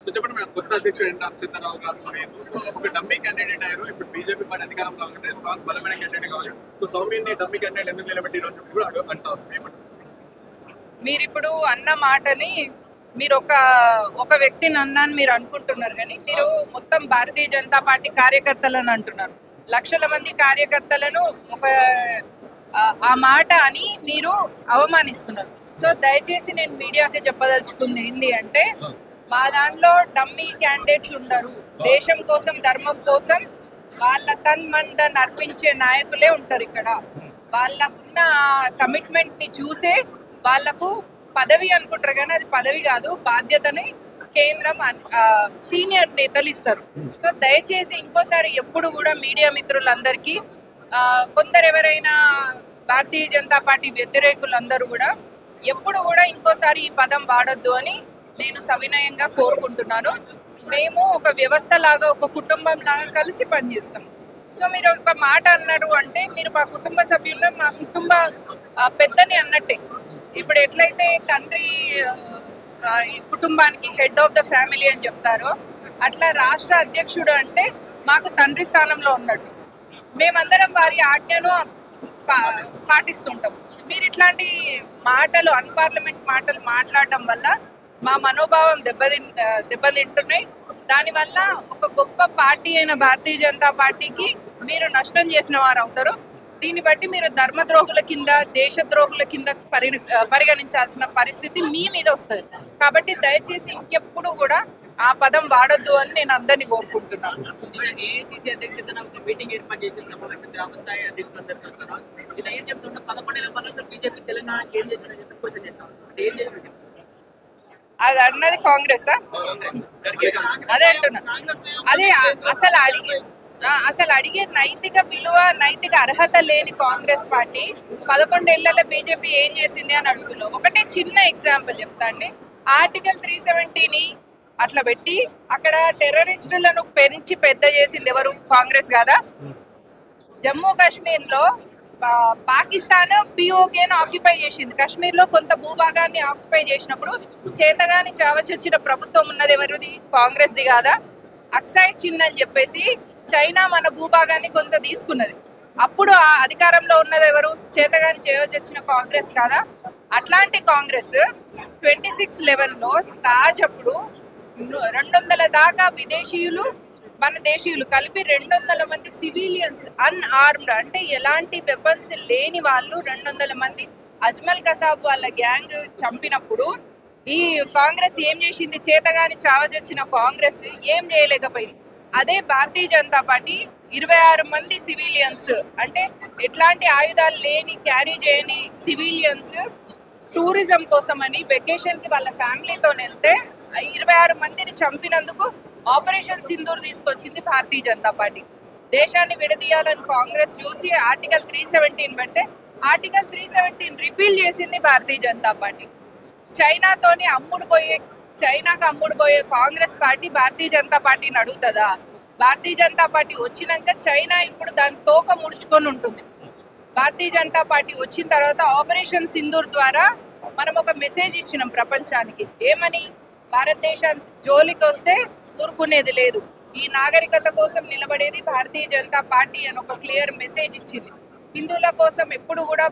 So చెప్పండి madam, కొత్త అధ్యక్షుడు ఎన్ రామచంద్రరావు గారు అయ్యారు. సో ఒక డమ్మీ క్యాండిడేట్ అయ్యారు. ఇప్పుడు బీజేపీ పార్టీ అధికారంలో ఉంటే స్ట్రాంగ్ బలమైన క్యాండిడేట్ కావాలి. సో సౌమ్యని డమ్మీ క్యాండిడేట్ ఎందుకు నిలబెట్టి ఈరోజు కూడా అంటారు. ఏమంటారు మీరు ఇప్పుడు అన్న మాటని మీరు ఒక వ్యక్తిని అన్నాను మీరు అనుకుంటున్నారు, కానీ మీరు మొత్తం భారతీయ జనతా పార్టీ కార్యకర్తలను అంటున్నారు. లక్షల మంది కార్యకర్తలను ఆ మాట అని మీరు అవమానిస్తున్నారు. సో దయచేసి నేను మీడియాకి చెప్పదలుచుకుంది ఏంటి అంటే, మా దాంట్లో డమ్మీ క్యాండిడేట్స్ ఉండరు. దేశం కోసం, ధర్మం కోసం వాళ్ళ తన్మన్ అర్పించే నాయకులే ఉంటారు ఇక్కడ. వాళ్ళకున్న కమిట్మెంట్ ని చూసే వాళ్ళకు పదవి అనుకుంటారు, కానీ అది పదవి కాదు, బాధ్యతని కేంద్రం సీనియర్ నేతలు ఇస్తారు. సో దయచేసి ఇంకోసారి ఎప్పుడు కూడా మీడియా మిత్రులందరికీ కొందరు ఎవరైనా భారతీయ జనతా పార్టీ వ్యతిరేకులందరూ కూడా ఎప్పుడు కూడా ఇంకోసారి ఈ పదం వాడొద్దు అని నేను సవినయంగా కోరుకుంటున్నాను. మేము ఒక వ్యవస్థ లాగా, ఒక కుటుంబం లాగా కలిసి పనిచేస్తాం. సో మీరు ఒక మాట అన్నారు అంటే, మీరు మా కుటుంబ సభ్యుల్లో మా కుటుంబ పెద్దని అన్నట్టే. ఇప్పుడు ఎట్లయితే తండ్రి కుటుంబానికి హెడ్ ఆఫ్ ద ఫ్యామిలీ అని చెప్తారో, అట్లా రాష్ట్ర అధ్యక్షుడు అంటే మాకు తండ్రి స్థానంలో ఉన్నట్టు. మేమందరం వారి ఆజ్ఞను పాటిస్తుంటాం. మీరు ఇట్లాంటి మాటలు, అన్పార్లమెంట్ మాటలు మాట్లాడడం వల్ల మా మనోభావం దెబ్బతింటున్నాయి. దానివల్ల ఒక గొప్ప పార్టీ అయిన భారతీయ జనతా పార్టీకి మీరు నష్టం చేసిన వారు అవుతారు. దీన్ని బట్టి మీరు ధర్మద్రోహుల కింద, దేశద్రోహుల కింద పరిగణించాల్సిన పరిస్థితి మీ మీద వస్తుంది. కాబట్టి దయచేసి ఇంకెప్పుడు కూడా ఆ పదం వాడొద్దు అని నేను అందరినీ కోరుకుంటున్నాను. ఏఐసీసీ అధ్యక్షతన మీటింగ్ ఏర్పాటు చేసే సమావేశం గ్రామస్థాయి అధ్యక్షులందరూ కలిసారు. ఇలా ఏం చెప్తుంటే 11 నెలల పనులు అసలు బీజేపీ తెలంగాణకి ఏం చేశారని చెప్పి క్వశ్చన్ చేస్తాం. ఏం చేశారు అది అన్నది కాంగ్రెస్. అదే అంటున్నా. అదే అసలు అడిగే నైతిక విలువ, నైతిక అర్హత లేని కాంగ్రెస్ పార్టీ 11 ఏళ్లలో బీజేపీ ఏం చేసింది అని అడుగుతున్నాం. ఒకటే చిన్న ఎగ్జాంపుల్ చెప్తా అండి. ఆర్టికల్ 370ని అట్లా పెట్టి అక్కడ టెర్రరిస్టులను పెంచి పెద్ద చేసింది ఎవరు? కాంగ్రెస్ కాదా? జమ్మూ కాశ్మీర్ లో పాకిస్తాన్ పిఓకేను ఆక్యుపై చేసింది. కాశ్మీర్ లో కొంత భూభాగాన్ని ఆక్యుపై చేసినప్పుడు చేతగాని చావచొచ్చిన ప్రభుత్వం ఉన్నది ఎవరిది? కాంగ్రెస్ది కాదా? అక్సాయ్ చిన్ అని చెప్పేసి చైనా మన భూభాగాన్ని కొంత తీసుకున్నది. అప్పుడు ఆ అధికారంలో ఉన్నది ఎవరు? చేతగాని చేయవచ్చిన కాంగ్రెస్ కాదా? అట్లాంటి కాంగ్రెస్ 2611లో తాజ్ అప్పుడు 200 దాకా విదేశీయులు, మన దేశీయులు కలిపి 200 మంది సివిలియన్స్ అన్ఆర్మ్డ్, అంటే ఎలాంటి వెపన్స్ లేని వాళ్ళు 200 మంది అజ్మల్ కసాబ్ వాళ్ళ గ్యాంగ్ చంపినప్పుడు ఈ కాంగ్రెస్ ఏం చేసింది? చేతగాని చావచొచ్చిన కాంగ్రెస్ ఏం చేయలేకపోయింది. అదే భారతీయ జనతా పార్టీ 26 మంది సివిలియన్స్, అంటే ఎట్లాంటి ఆయుధాలు లేని, క్యారీ చేయని సివిలియన్స్ టూరిజం కోసమని వెకేషన్ కి వాళ్ళ ఫ్యామిలీతో వెళ్తే 26 మందిని చంపినందుకు ఆపరేషన్ సింధూర్ తీసుకొచ్చింది భారతీయ జనతా పార్టీ. దేశాన్ని విడదీయాలని కాంగ్రెస్ చూసి ఆర్టికల్ 317 పెడితే ఆర్టికల్ 317 రిపీల్ చేసింది భారతీయ జనతా పార్టీ. చైనాకు అమ్ముడుపోయే కాంగ్రెస్ పార్టీ భారతీయ జనతా పార్టీని అడుగుతుందా? భారతీయ జనతా పార్టీ వచ్చినాక చైనా ఇప్పుడు దాని తోక ముడుచుకొని ఉంటుంది. భారతీయ జనతా పార్టీ వచ్చిన తర్వాత ఆపరేషన్ సింధూర్ ద్వారా మనం ఒక మెసేజ్ ఇచ్చినాం ప్రపంచానికి. ఏమని? భారతదేశం జోలికి వస్తే ఊరుకునేది లేదు, ఈ నాగరికత కోసం నిలబడేది భారతీయ జనతా పార్టీ అని ఒక క్లియర్ మెసేజ్ ఇచ్చింది. హిందువుల కోసం ఎప్పుడు కూడా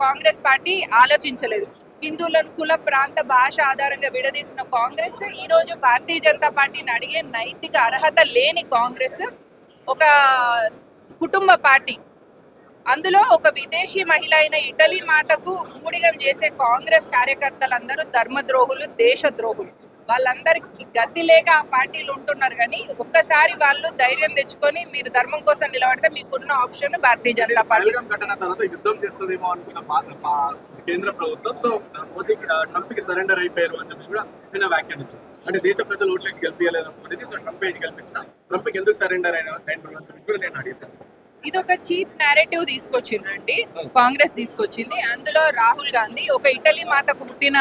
కాంగ్రెస్ పార్టీ ఆలోచించలేదు. హిందువులను కుల, ప్రాంత, భాష ఆధారంగా విడదీసిన కాంగ్రెస్ ఈ రోజు భారతీయ జనతా పార్టీని అడిగే నైతిక అర్హత లేని కాంగ్రెస్ ఒక కుటుంబ పార్టీ. అందులో ఒక విదేశీ మహిళ అయిన ఇటలీ మాతకు ఊడిగం చేసే కాంగ్రెస్ కార్యకర్తలందరూ ధర్మద్రోహులు, దేశద్రోహులు. వాళ్ళందరికి గతి లేక ఆ పార్టీలు ఉంటున్నారు. కానీ ఒక్కసారి వాళ్ళు ధైర్యం తెచ్చుకొని మీరు ధర్మం కోసం నిలబడితే మీకున్న ఆప్షన్ భారతీయ జనతా పార్టీ. యుద్ధం చేస్తుందేమో అనుకున్న కేంద్ర ప్రభుత్వం సో మోదీ ట్రంప్ కి సరెండర్ అయిపోయారు అని చెప్పి కూడా నిన్న వ్యాఖ్యానించారు. అంటే దేశ ప్రజలు ఓట్లేసి గెలిపించలేదు మోదీని, సో ట్రంప్ ఏజ్ గెలిపించిన ట్రంప్ కి ఎందుకు సరెండర్ అయిన కూడా నేను అడుగుతాను. ఇది ఒక చీప్ నేరేటివ్ తీసుకొచ్చిందండి, కాంగ్రెస్ తీసుకొచ్చింది. అందులో రాహుల్ గాంధీ ఒక ఇటలీ మాతకు పుట్టిన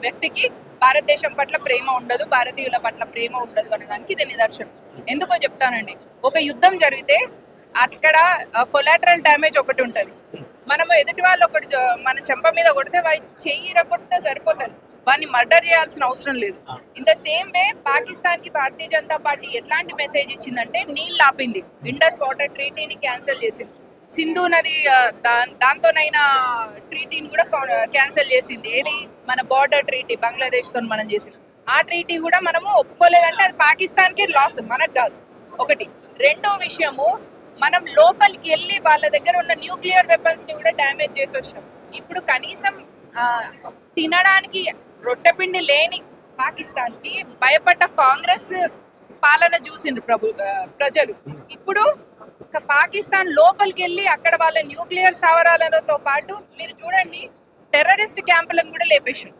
వ్యక్తికి భారతదేశం పట్ల ప్రేమ ఉండదు, భారతీయుల పట్ల ప్రేమ ఉండదు అనడానికి ఇది నిదర్శనం. ఎందుకో చెప్తానండి. ఒక యుద్ధం జరిగితే అక్కడ కొలాటరల్ డ్యామేజ్ ఒకటి ఉంటుంది. మనము ఎదుటి వాళ్ళు ఒకటి మన చెంప మీద కొడితే చెయ్యి కొడితే సరిపోతుంది, వాడిని మర్డర్ చేయాల్సిన అవసరం లేదు. In the same way Pakistan కి భారతీయ జనతా పార్టీ ఎట్లాంటి మెసేజ్ ఇచ్చిందంటే నీళ్ళు ఆపింది, ఇండస్ వాటర్ ట్రీటీని క్యాన్సిల్ చేసింది, సింధు నది దాంతోనైనా ట్రీటీని కూడా క్యాన్సిల్ చేసింది. ఏది మన బార్డర్ ట్రీటీ బంగ్లాదేశ్ తో మనం చేసింది, ఆ ట్రీటీ కూడా మనము ఒప్పుకోలేదంటే అది పాకిస్తాన్కి లాస్, మనకు కాదు. ఒకటి. రెండో విషయము, మనం లోపలికి వెళ్ళి వాళ్ళ దగ్గర ఉన్న న్యూక్లియర్ వెపన్స్ ని కూడా డ్యామేజ్ చేసి వచ్చాం. ఇప్పుడు కనీసం తినడానికి రొట్టెపిండి లేని పాకిస్తాన్ కి భయపడ్డ కాంగ్రెస్ పాలన చూసిండ్రు ప్రజలు. ఇప్పుడు పాకిస్తాన్ లోపలికి వెళ్ళి అక్కడ వాళ్ళ న్యూక్లియర్ స్థావరాలతో పాటు మీరు చూడండి టెర్రరిస్ట్ క్యాంపులను కూడా లేపేసారు.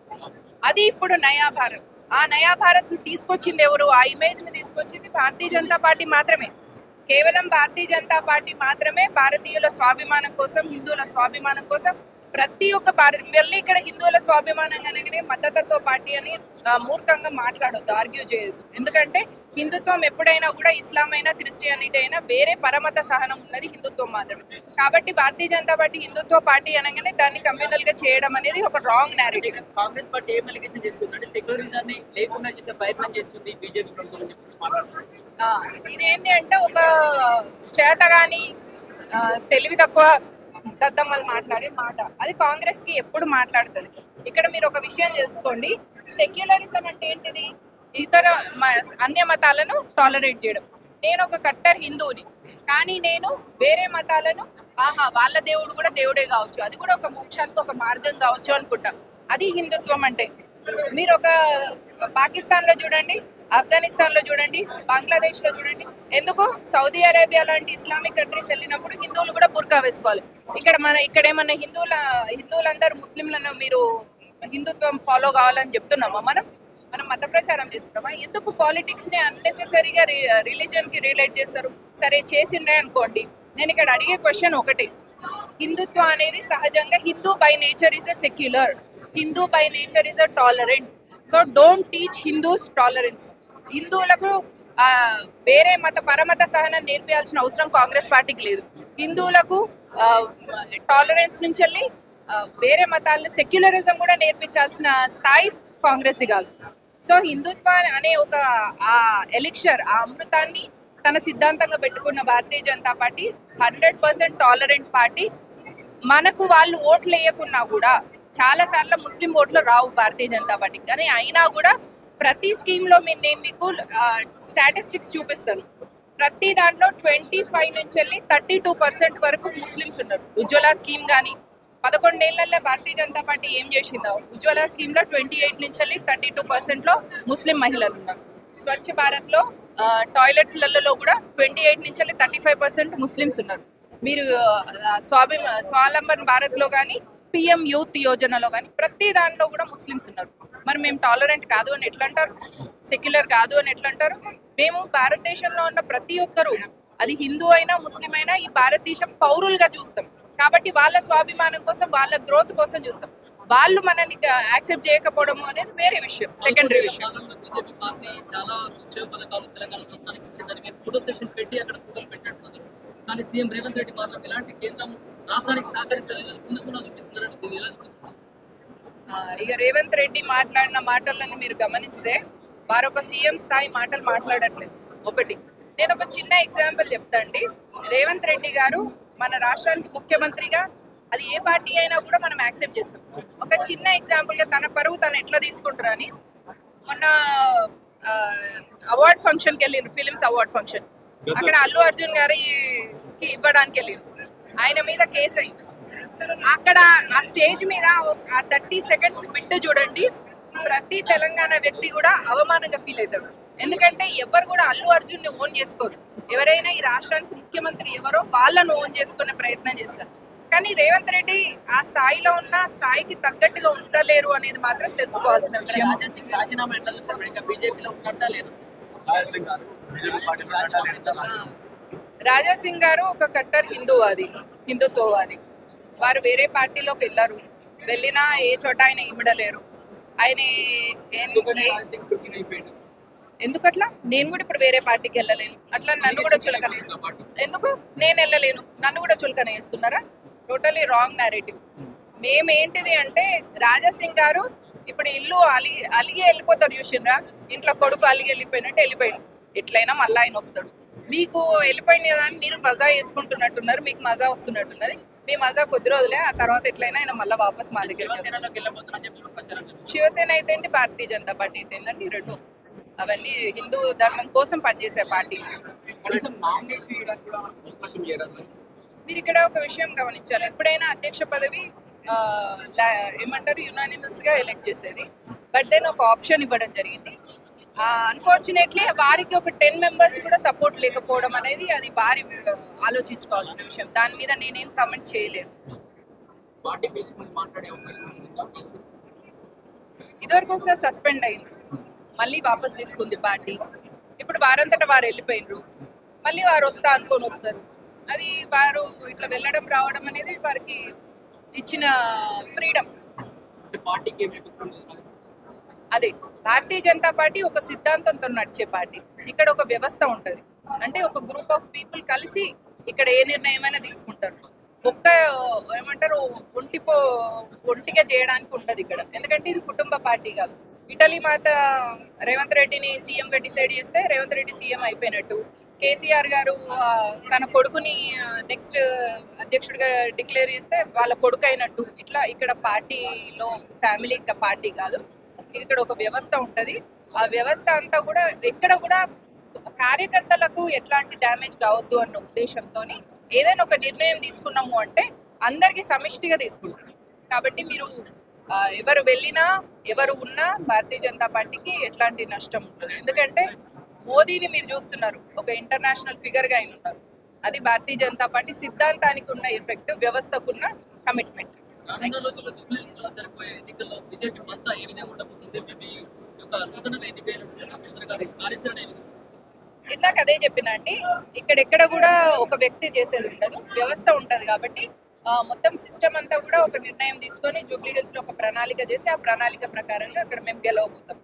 అది ఇప్పుడు నయా భారత్. ఆ నయా భారత్ ని తీసుకొచ్చింది ఎవరు? ఆ ఇమేజ్ ని తీసుకొచ్చింది భారతీయ జనతా పార్టీ మాత్రమే. కేవలం భారతీయ జనతా పార్టీ మాత్రమే భారతీయుల స్వాభిమానం కోసం, హిందువుల స్వాభిమానం కోసం ప్రతి ఒక్క మళ్ళీ ఇక్కడ హిందువుల స్వాభిమానంగానే మతతత్వ పార్టీ అని మూర్ఖంగా మాట్లాడొద్దు, ఆర్గ్యూ చేయొద్దు. ఎందుకంటే హిందుత్వం ఎప్పుడైనా కూడా ఇస్లాం అయినా క్రిస్టియానిటీ అయినా వేరే పరమత సహనం ఉన్నది హిందుత్వం మాత్రమే. కాబట్టి భారతీయ జనతా పార్టీ హిందుత్వ పార్టీ అనగానే దాన్ని కమ్యూనల్ గా చేయడం అనేది ఒక రాంగ్ నేరేటివ్. కాంగ్రెస్ పార్టీ ఏం అలిగేషన్ చేస్తుంది అంటే సెక్యులరిజాన్ని లేకుండా చేసే ప్రయత్నం చేస్తుంది బీజేపీ ప్రభుత్వం మాట్లాడుతున్నారు. ఇదేంటి అంటే ఒక చేతగాని తెలివి తక్కువ దద్దమ్మలు మాట్లాడే మాట, అది కాంగ్రెస్ కి ఎప్పుడు మాట్లాడుతుంది. ఇక్కడ మీరు ఒక విషయం తెలుసుకోండి, సెక్యులరిజం అంటే ఏంటిది? ఇతర అన్య మతాలను టాలరేట్ చేయడం. నేను ఒక కట్టర్ హిందువుని, కానీ నేను వేరే మతాలను వాళ్ళ దేవుడు కూడా దేవుడే కావచ్చు, అది కూడా ఒక మోక్షానికి ఒక మార్గం కావచ్చు అనుకుంటా. అది హిందుత్వం అంటే. మీరు ఒక పాకిస్తాన్ లో చూడండి, ఆఫ్ఘనిస్తాన్ లో చూడండి, బంగ్లాదేశ్ లో చూడండి, ఎందుకు సౌదీ అరేబియా లాంటి ఇస్లామిక్ కంట్రీస్ వెళ్ళినప్పుడు హిందువులు కూడా బుర్కా వేసుకోవాలి. ఇక్కడేమన్నా హిందువులందరూ ముస్లింలను మీరు హిందుత్వం ఫాలో కావాలని చెప్తున్నామా? మనం మత ప్రచారం చేస్తున్నామా? ఎందుకు పాలిటిక్స్ ని అన్నెసెసరీగా రిలీజన్ కి రిలేట్ చేస్తారు? సరే చేసిండే అనుకోండి, నేను ఇక్కడ అడిగే క్వశ్చన్ ఒకటి, హిందుత్వం అనేది సహజంగా Hindu by nature is a secular, Hindu by nature is a tolerant. So don't teach Hindus tolerance. హిందువులకు వేరే పరమత సహనం నేర్పించాల్సిన అవసరం కాంగ్రెస్ పార్టీకి లేదు. హిందువులకు టాలరెన్స్ నుంచి వెళ్ళి వేరే మతాలను సెక్యులరిజం కూడా నేర్పించాల్సిన స్థాయి కాంగ్రెస్ది కాదు. సో హిందుత్వ అనే ఒక ఎలిక్షర్, ఆ అమృతాన్ని తన సిద్ధాంతంగా పెట్టుకున్న Bharatiya Janata party 100% tolerant party. మనకు వాళ్ళు ఓట్లు వేయకున్నా కూడా చాలా సార్లు ముస్లిం ఓట్లు రావు భారతీయ జనతా పార్టీకి, కానీ అయినా కూడా ప్రతి స్కీమ్ లో నేను మీకు స్టాటిస్టిక్స్ చూపిస్తాను. ప్రతి దాంట్లో 25 నుంచి వెళ్ళి 32% వరకు ముస్లిమ్స్ ఉన్నారు. ఉజ్వల స్కీమ్ కానీ 11 ఏళ్లలో భారతీయ జనతా పార్టీ ఏం చేసిందో, ఉజ్వల స్కీమ్ లో 28 నుంచి వెళ్ళి 32% లో ముస్లిం మహిళలు ఉన్నారు. స్వచ్ఛ భారత్ లో టాయిలెట్స్లలో కూడా 28 నుంచి వెళ్ళి 35% ముస్లిమ్స్ ఉన్నారు. మీరు స్వావలంబన్ భారత్ లో కానీ పిఎం యూత్ యోజనలో కానీ ప్రతి దాంట్లో కూడా ముస్లిమ్స్ ఉన్నారు. మరి మేము టాలరెంట్ కాదు అని ఎట్లా అంటారు? సెక్యులర్ కాదు అని ఎట్లా అంటారు? మేము భారతదేశంలో ఉన్న ప్రతి ఒక్కరూ, అది హిందూ అయినా ముస్లిం అయినా, ఈ భారతదేశం పౌరులుగా చూస్తాం. కాబట్టి వాళ్ళ స్వాభిమానం కోసం, వాళ్ళ గ్రోత్ కోసం చూస్తాం. వాళ్ళు మనల్ని యాక్సెప్ట్ చేయకపోవడం అనేది వేరే విషయం, సెకండరీ విషయం. బీజేపీ పార్టీ చాలా సంక్షేమ పథకాలు తెలంగాణ రాష్ట్రానికి ఇచ్చిందని ఫోటో సెషన్ పెట్టి అక్కడ ఫోటోలు పెట్టాడు సార్. కానీ సీఎం రేవంత్ రెడ్డి మాత్రం ఇలాంటి కేంద్రం రాష్ట్రానికి సహకరిస్తారు చూపిస్తున్నారని దీన్ని ఎలా చూపించుకుంటారు? ఇక రేవంత్ రెడ్డి మాట్లాడిన మాటలను మీరు గమనిస్తే వారు ఒక సీఎం స్థాయి మాటలు మాట్లాడట్లేదు. ఒకటి, నేను ఒక చిన్న ఎగ్జాంపుల్ చెప్తా అండి. రేవంత్ రెడ్డి గారు మన రాష్ట్రానికి ముఖ్యమంత్రిగా, అది ఏ పార్టీ అయినా కూడా మనం యాక్సెప్ట్ చేస్తాం. ఒక చిన్న ఎగ్జాంపుల్ గా తన పరువు తను ఎట్లా తీసుకుంటారని, మొన్న అవార్డ్ ఫంక్షన్కి వెళ్ళిండ్రు, ఫిలిమ్స్ అవార్డ్ ఫంక్షన్. అక్కడ అల్లు అర్జున్ గారికి ఇవ్వడానికి వెళ్ళిండ్రు. ఆయన మీద కేసు అయింది. అక్కడ ఆ స్టేజ్ మీద ఆ 30 seconds బిట్టు చూడండి, ప్రతి తెలంగాణ వ్యక్తి కూడా అవమానంగా ఫీల్ అవుతాడు. ఎందుకంటే ఎవరు కూడా అల్లు అర్జున్ ని ఓన్ చేసుకోరు. ఎవరైనా ఈ రాష్ట్రానికి ముఖ్యమంత్రి ఎవరో వాళ్ళను ఓన్ చేసుకునే ప్రయత్నం చేస్తారు. కానీ రేవంత్ రెడ్డి ఆ స్థాయిలో ఉన్న స్థాయికి తగ్గట్టుగా ఉండలేరు అనేది మాత్రం తెలుసుకోవాల్సిన విషయం. రాజాసింగ్ గారు ఒక కట్టర్ హిందుత్వవాది. వారు వేరే పార్టీలోకి వెళ్ళారు, వెళ్ళినా ఏ చోట ఆయన ఇవ్వడలేరు. ఆయన ఎందుకట్లా? నేను కూడా ఇప్పుడు వేరే పార్టీకి వెళ్ళలేను, అట్లా నన్ను కూడా చులకన ఎందుకు? నేను వెళ్ళలేను, నన్ను కూడా చులకన వేస్తున్నారా? Totally wrong narrative. మేమేంటిది అంటే రాజాసింగ్ గారు ఇప్పుడు ఇల్లు అలిగి వెళ్ళిపోతారు చూసిండ్రా, ఇంట్లో కొడుకు అలిగి వెళ్ళిపోయినట్టు వెళ్ళిపోయింది. ఎట్లయినా మళ్ళీ ఆయన వస్తాడు. మీకు వెళ్ళిపోయిన దాన్ని మీరు మజా వేసుకుంటున్నట్టున్నారు, మీకు మజా వస్తున్నట్టున్నది. మీ మజా కొద్ది రోజులే, ఆ తర్వాత ఎట్లయినా ఆయన మళ్ళీ వాపస్ మా దగ్గరికి వస్తారు. శివసేన అయితే ఏంటి, భారతీయ జనతా పార్టీ అయితే ఏంటండి, రెండు అవన్నీ హిందూ ధర్మం కోసం పనిచేసే పార్టీ. మీరు ఇక్కడ ఒక విషయం గమనించాలి, ఎప్పుడైనా అధ్యక్ష పదవి ఏమంటారు యునానిమస్ గా ఎలెక్ట్ చేసేది, బట్ దెన్ ఒక ఆప్షన్ ఇవ్వడం జరిగింది. అన్ఫార్చునేట్లీ వారికి ఒక 10 మెంబర్స్ కూడా సపోర్ట్ లేకపోవడం అనేది అది వారి ఆలోచించుకోవాల్సిన విషయం. దాని మీద నేనేం కామెంట్ చేయలేను. ఇదివరకు ఒకసారి సస్పెండ్ అయింది, మళ్ళీ వాపస్ తీసుకుంది పార్టీ. ఇప్పుడు వారంతటా వారు వెళ్ళిపోయినరు, మళ్ళీ వారు వస్తా అనుకొని వస్తారు. అది వారు ఇట్లా వెళ్ళడం రావడం అనేది వారికి ఇచ్చిన ఫ్రీడమ్. అదే భారతీయ జనతా పార్టీ ఒక సిద్ధాంతంతో నడిచే పార్టీ. ఇక్కడ ఒక వ్యవస్థ ఉంటుంది, అంటే ఒక గ్రూప్ ఆఫ్ పీపుల్ కలిసి ఇక్కడ ఏ నిర్ణయమైనా తీసుకుంటారు. ఒక్క ఏమంటారు ఒంటిగా చేయడానికి ఉంటుంది ఇక్కడ, ఎందుకంటే ఇది కుటుంబ పార్టీ కాదు. ఇటలీ మాత రేవంత్ రెడ్డిని సీఎంగా డిసైడ్ చేస్తే రేవంత్ రెడ్డి సీఎం అయిపోయినట్టు, కేసీఆర్ గారు తన కొడుకుని నెక్స్ట్ అధ్యక్షుడిగా డిక్లేర్ చేస్తే వాళ్ళ కొడుకు అయినట్టు. ఇట్లా ఇక్కడ పార్టీలో ఫ్యామిలీ పార్టీ కాదు, ఇక్కడ ఒక వ్యవస్థ ఉంటుంది. ఆ వ్యవస్థ అంతా కూడా ఎక్కడ కూడా కార్యకర్తలకు ఎట్లాంటి డ్యామేజ్ కావద్దు అన్న ఉద్దేశంతో ఏదైనా ఒక నిర్ణయం తీసుకున్నాము అంటే అందరికీ సమిష్టిగా తీసుకుంటారు. కాబట్టి మీరు ఎవరు వెళ్ళినా ఎవరు ఉన్నా భారతీయ జనతా పార్టీకి ఎట్లాంటి నష్టం ఉంటుంది. ఎందుకంటే మోదీని మీరు చూస్తున్నారు, ఒక ఇంటర్నేషనల్ ఫిగర్గా ఆయన ఉన్నారు. అది భారతీయ జనతా పార్టీ సిద్ధాంతానికి ఉన్న ఎఫెక్ట్, వ్యవస్థకున్న కమిట్మెంట్. రానున్న రోజుల్లో జూబ్లీహిల్స్లో జరిగే ఎన్నికల్లో బీజేపీ అంతా ఏ విధంగా ఉండబోతుంది? మీ యొక్క నూతనంగా ఎన్నికైనటువంటి రామచంద్ర గారి కార్యాచరణ ఏ విధంగా? ఇందాక అదే చెప్పినా అండి, ఇక్కడెక్కడ కూడా ఒక వ్యక్తి చేసేది ఉండదు, వ్యవస్థ ఉంటుంది. కాబట్టి మొత్తం సిస్టమ్ అంతా కూడా ఒక నిర్ణయం తీసుకొని జూబ్లీహిల్స్లో ఒక ప్రణాళిక చేసి ఆ ప్రణాళిక ప్రకారంగా అక్కడ మేము గెలవబోతాం.